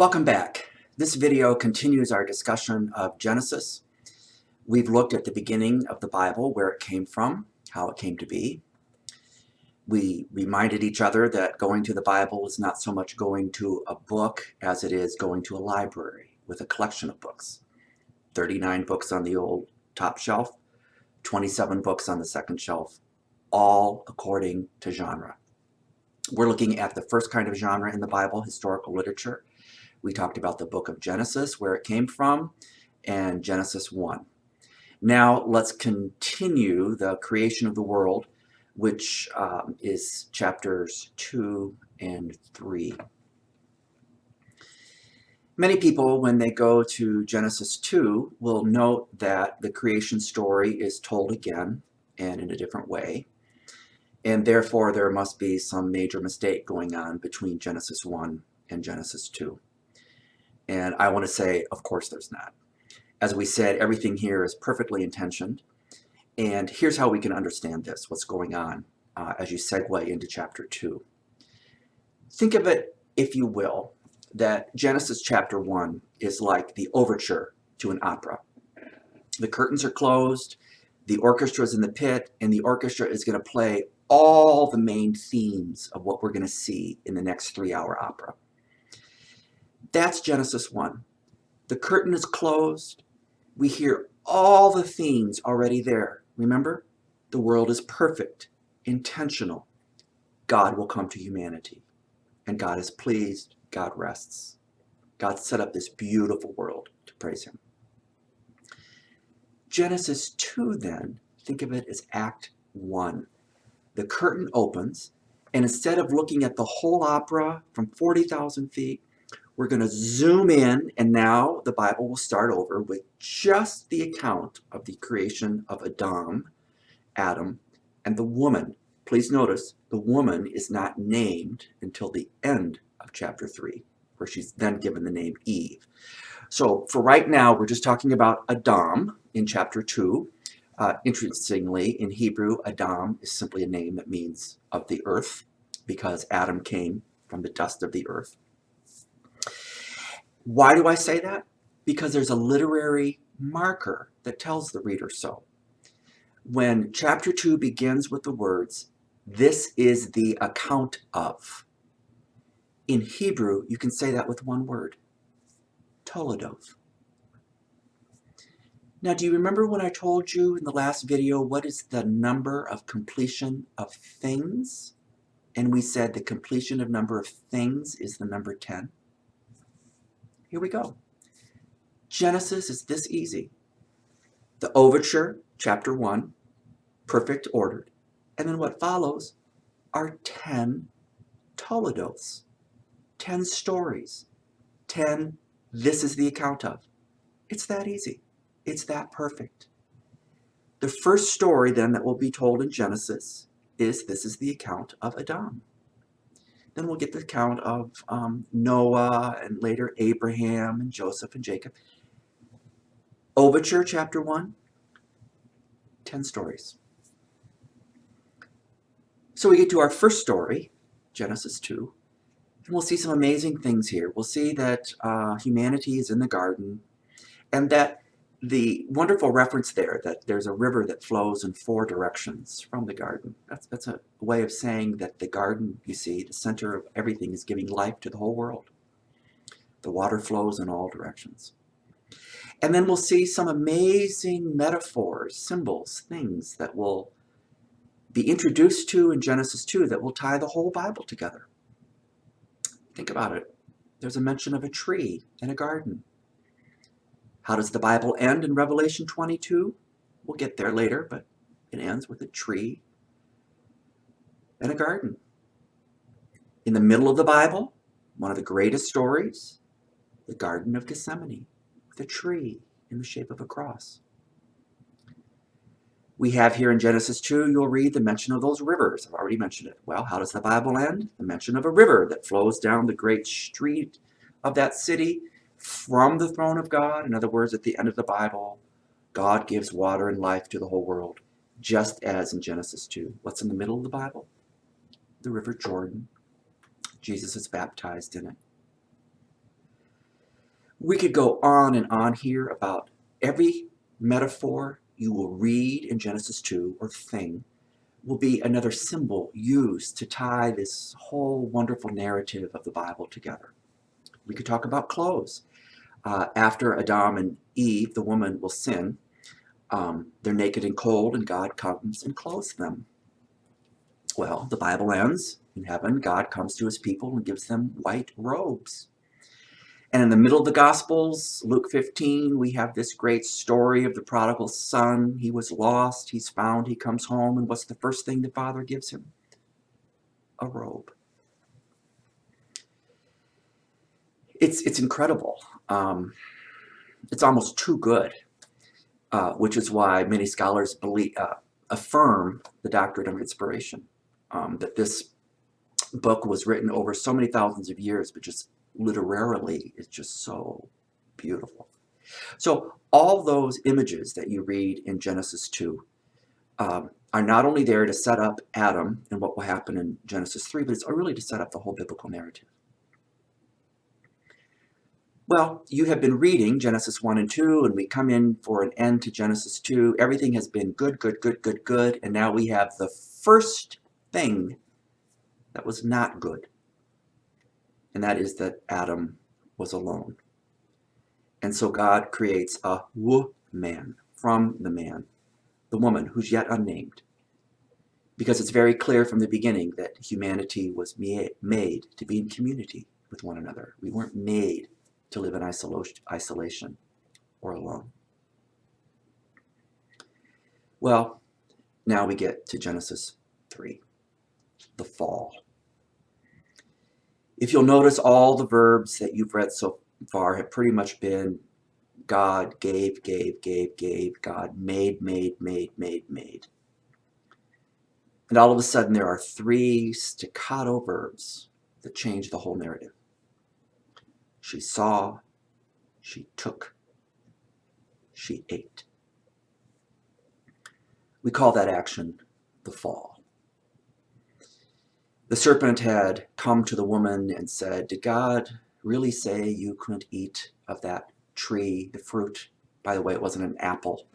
Welcome back. This video continues our discussion of Genesis. We've looked at the beginning of the Bible, where it came from, how it came to be. We reminded each other that going to the Bible is not so much going to a book as it is going to a library with a collection of books. 39 books on the old top shelf, 27 books on the second shelf, all according to genre. We're looking at the first kind of genre in the Bible, historical literature. We talked about the book of Genesis, where it came from, and Genesis 1. Now let's continue the creation of the world, which is chapters 2 and 3. Many people, when they go to Genesis 2, will note that the creation story is told again and in a different way, and therefore there must be some major mistake going on between Genesis 1 and Genesis 2. And I want to say, of course there's not. As we said, everything here is perfectly intentioned. And here's how we can understand this, what's going on, as you segue into chapter 2. Think of it, if you will, that Genesis chapter 1 is like the overture to an opera. The curtains are closed, the orchestra is in the pit, and the orchestra is going to play all the main themes of what we're going to see in the next 3-hour opera. That's Genesis 1. The curtain is closed. We hear all the themes already there. Remember? The world is perfect, intentional. God will come to humanity. And God is pleased. God rests. God set up this beautiful world to praise him. Genesis 2 then, think of it as Act 1. The curtain opens, and instead of looking at the whole opera from 40,000 feet, we're going to zoom in, and now the Bible will start over with just the account of the creation of Adam, and the woman. Please notice, the woman is not named until the end of chapter 3, where she's then given the name Eve. So for right now, we're just talking about Adam in chapter 2. Interestingly, in Hebrew, Adam is simply a name that means of the earth, because Adam came from the dust of the earth. Why do I say that? Because there's a literary marker that tells the reader so. When chapter 2 begins with the words, "This is the account of," in Hebrew, you can say that with one word, Toledov. Now, do you remember when I told you in the last video what is the number of completion of things? And we said the completion of number of things is the number 10. Here we go. Genesis is this easy. The overture, chapter 1, perfect ordered. And then what follows are 10 Toledos, 10 stories, 10 this is the account of. It's that easy. It's that perfect. The first story then that will be told in Genesis is this is the account of Adam. Then we'll get the account of Noah and later Abraham and Joseph and Jacob. Overture, chapter 1, 10 stories. So we get to our first story, Genesis 2, and we'll see some amazing things here. We'll see that humanity is in the garden, and that the wonderful reference there that there's a river that flows in 4 directions from the garden. That's a way of saying that the garden, you see, the center of everything, is giving life to the whole world. The water flows in all directions. And then we'll see some amazing metaphors, symbols, things that will be introduced to in Genesis 2 that will tie the whole Bible together. Think about it. There's a mention of a tree and a garden. How does the Bible end in Revelation 22? We'll get there later, but it ends with a tree and a garden. In the middle of the Bible, one of the greatest stories, the Garden of Gethsemane, with a tree in the shape of a cross. We have here in Genesis 2, you'll read the mention of those rivers. I've already mentioned it. Well, how does the Bible end? The mention of a river that flows down the great street of that city from the throne of God. In other words, at the end of the Bible, God gives water and life to the whole world, just as in Genesis 2. What's in the middle of the Bible? The River Jordan. Jesus is baptized in it. We could go on and on here about every metaphor you will read in Genesis 2 or thing will be another symbol used to tie this whole wonderful narrative of the Bible together. We could talk about clothes. After Adam and Eve, the woman, will sin, they're naked and cold, and God comes and clothes them. Well, the Bible ends in heaven. God comes to his people and gives them white robes. And in the middle of the Gospels, Luke 15, we have this great story of the prodigal son. He was lost, he's found, he comes home, and what's the first thing the father gives him? A robe. It's incredible. It's almost too good, which is why many scholars affirm the doctrine of inspiration, that this book was written over so many thousands of years, but just literarily it's just so beautiful. So all those images that you read in Genesis 2 are not only there to set up Adam and what will happen in Genesis 3, but it's really to set up the whole biblical narrative. Well, you have been reading Genesis 1 and 2, and we come in for an end to Genesis 2. Everything has been good, good, good, good, good, and now we have the first thing that was not good, and that is that Adam was alone. And so God creates a woman from the man, the woman who's yet unnamed, because it's very clear from the beginning that humanity was made to be in community with one another. We weren't made to live in isolation or alone. Well, now we get to Genesis 3, the fall. If you'll notice, all the verbs that you've read so far have pretty much been God gave, God made. And all of a sudden there are 3 staccato verbs that change the whole narrative. She saw, she took, she ate. We call that action the fall. The serpent had come to the woman and said, "Did God really say you couldn't eat of that tree, the fruit?" By the way, it wasn't an apple.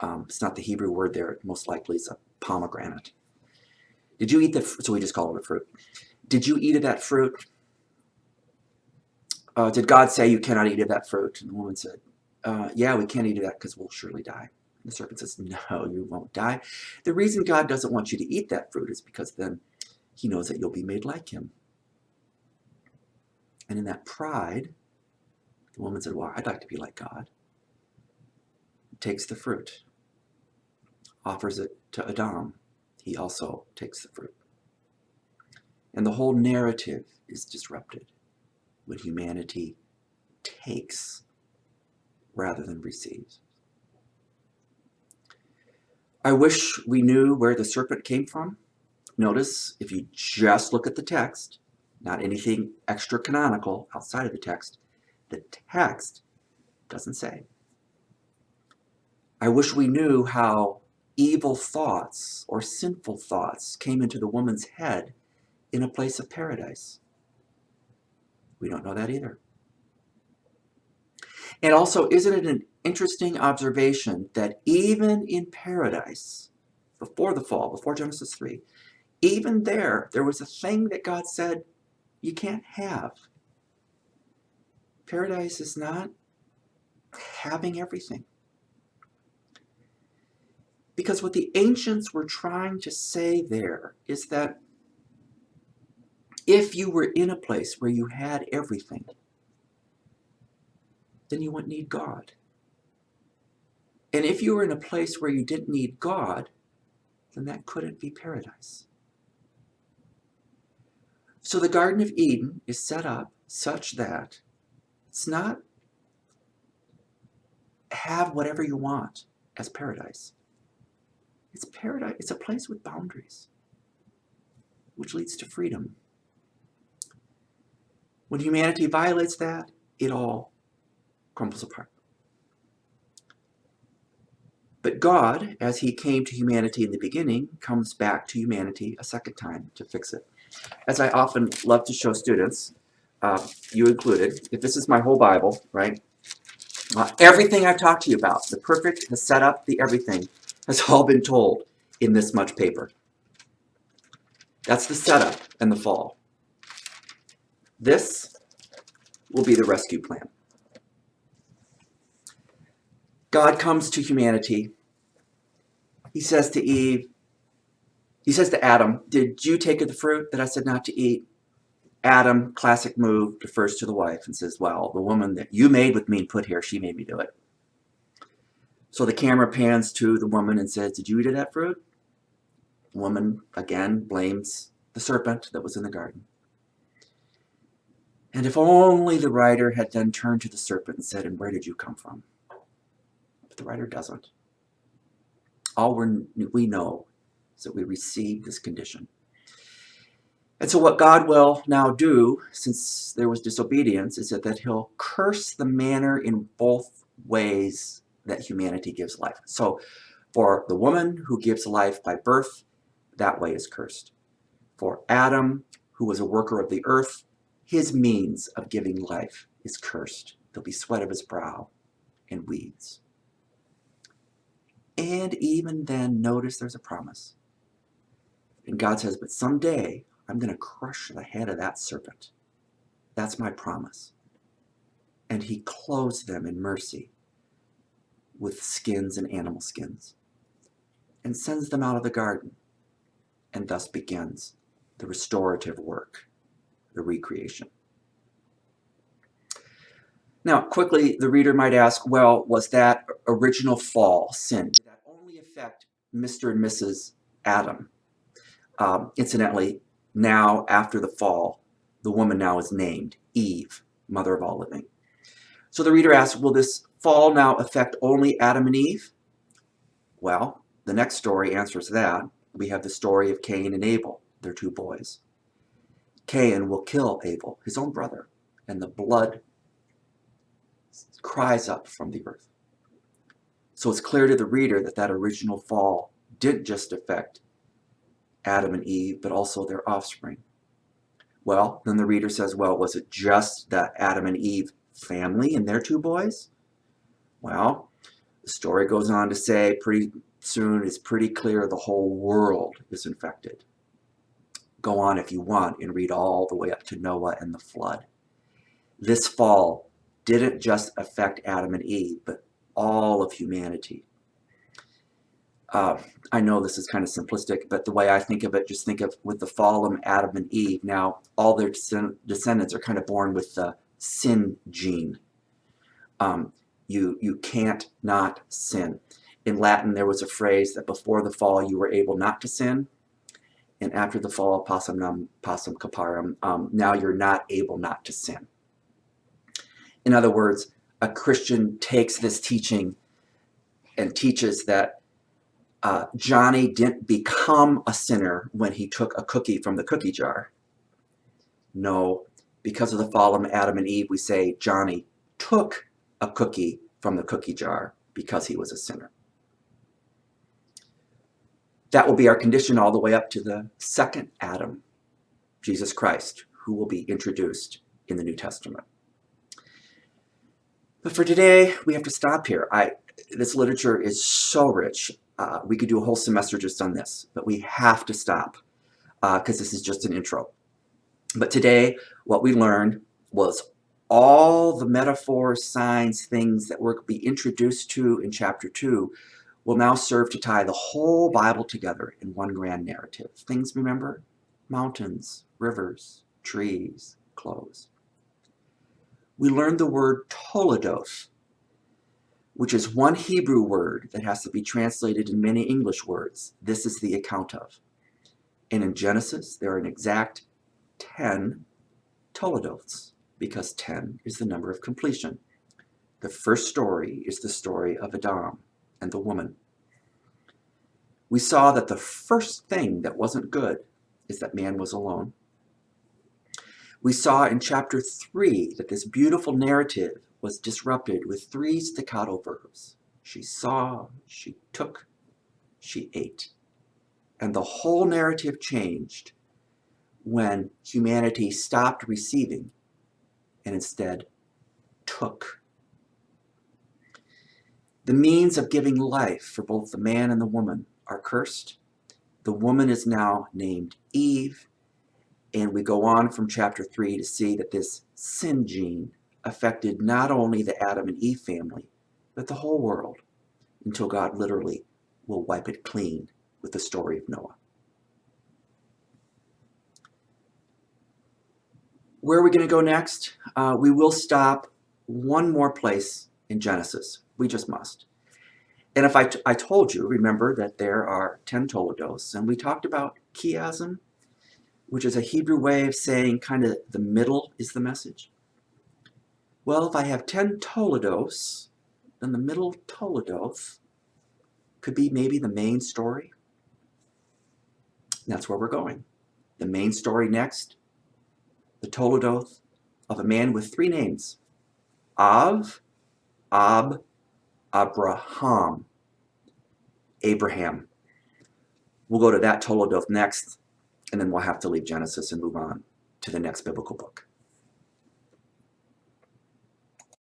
It's not the Hebrew word there. Most likely it's a pomegranate. Did you eat the fruit? So we just call it a fruit. Did you eat of that fruit? Did God say you cannot eat of that fruit? And the woman said, yeah, we can't eat of that because we'll surely die. And the serpent says, no, you won't die. The reason God doesn't want you to eat that fruit is because then he knows that you'll be made like him. And in that pride, the woman said, well, I'd like to be like God. Takes the fruit, offers it to Adam. He also takes the fruit. And the whole narrative is disrupted when humanity takes rather than receives. I wish we knew where the serpent came from. Notice, if you just look at the text, not anything extra canonical outside of the text doesn't say. I wish we knew how evil thoughts or sinful thoughts came into the woman's head in a place of paradise. We don't know that either. And also, isn't it an interesting observation that even in paradise, before the fall, before Genesis 3, even there was a thing that God said you can't have. Paradise is not having everything. Because what the ancients were trying to say there is that if you were in a place where you had everything, then you wouldn't need God. And if you were in a place where you didn't need God, then that couldn't be paradise. So the Garden of Eden is set up such that it's not have whatever you want as paradise. It's paradise. It's a place with boundaries, which leads to freedom. When humanity violates that, it all crumbles apart. But God, as he came to humanity in the beginning, comes back to humanity a second time to fix it. As I often love to show students, you included, if this is my whole Bible, right? Everything I've talked to you about, the perfect, the setup, the everything, has all been told in this much paper. That's the setup and the fall. This will be the rescue plan. God comes to humanity. He says to Eve, he says to Adam, did you take of the fruit that I said not to eat? Adam, classic move, defers to the wife and says, well, the woman that you made with me and put here, she made me do it. So the camera pans to the woman and says, did you eat of that fruit? The woman, again, blames the serpent that was in the garden. And if only the writer had then turned to the serpent and said, and where did you come from? But the writer doesn't. All we know is that we received this condition. And so what God will now do, since there was disobedience, is that he'll curse the manner in both ways that humanity gives life. So for the woman who gives life by birth, that way is cursed. For Adam, who was a worker of the earth, his means of giving life is cursed. There'll be sweat of his brow and weeds. And even then, notice there's a promise. And God says, but someday I'm going to crush the head of that serpent. That's my promise. And he clothes them in mercy with skins and animal skins and sends them out of the garden. And thus begins the restorative work, the recreation. Now, quickly, the reader might ask, well, was that original fall, sin, did that only affect Mr. and Mrs. Adam? Incidentally, now, after the fall, the woman now is named Eve, mother of all living. So the reader asks, will this fall now affect only Adam and Eve? Well, the next story answers that. We have the story of Cain and Abel, their two boys. Cain will kill Abel, his own brother, and the blood cries up from the earth. So it's clear to the reader that that original fall didn't just affect Adam and Eve, but also their offspring. Well, then the reader says, well, was it just the Adam and Eve family and their two boys? Well, the story goes on to say pretty soon it's pretty clear the whole world is infected. Go on if you want and read all the way up to Noah and the flood. This fall didn't just affect Adam and Eve, but all of humanity. I know this is kind of simplistic, but the way I think of it, just think of with the fallen Adam and Eve. Now, all their descendants are kind of born with the sin gene. You can't not sin. In Latin, there was a phrase that before the fall, you were able not to sin. And after the fall, possum nam, possum caparum, now you're not able not to sin. In other words, a Christian takes this teaching and teaches that Johnny didn't become a sinner when he took a cookie from the cookie jar. No, because of the fall of Adam and Eve, we say Johnny took a cookie from the cookie jar because he was a sinner. That will be our condition all the way up to the second Adam, Jesus Christ, who will be introduced in the New Testament. But for today, we have to stop here. This literature is so rich. We could do a whole semester just on this, but we have to stop because this is just an intro. But today, what we learned was all the metaphors, signs, things that we're be introduced to in chapter 2 will now serve to tie the whole Bible together in one grand narrative. Things, remember? Mountains, rivers, trees, clothes. We learned the word toledos, which is one Hebrew word that has to be translated in many English words. This is the account of. And in Genesis, there are an exact 10 toledos, because 10 is the number of completion. The first story is the story of Adam and the woman. We saw that the first thing that wasn't good is that man was alone. We saw in chapter 3 that this beautiful narrative was disrupted with 3 staccato verbs. She saw, she took, she ate. And the whole narrative changed when humanity stopped receiving and instead took. The means of giving life for both the man and the woman are cursed. The woman is now named Eve, and we go on from chapter 3 to see that this sin gene affected not only the Adam and Eve family, but the whole world, until God literally will wipe it clean with the story of Noah. Where are we going to go next? We will stop one more place in Genesis. We just must. And if I told you, remember that there are 10 toledos, and we talked about chiasm, which is a Hebrew way of saying kind of the middle is the message. Well, if I have 10 toledos, then the middle toledoth could be maybe the main story. That's where we're going. The main story next, the toledoth of a man with 3 names: Av, Ab, Abraham. Abraham. We'll go to that toledoth next, and then we'll have to leave Genesis and move on to the next biblical book.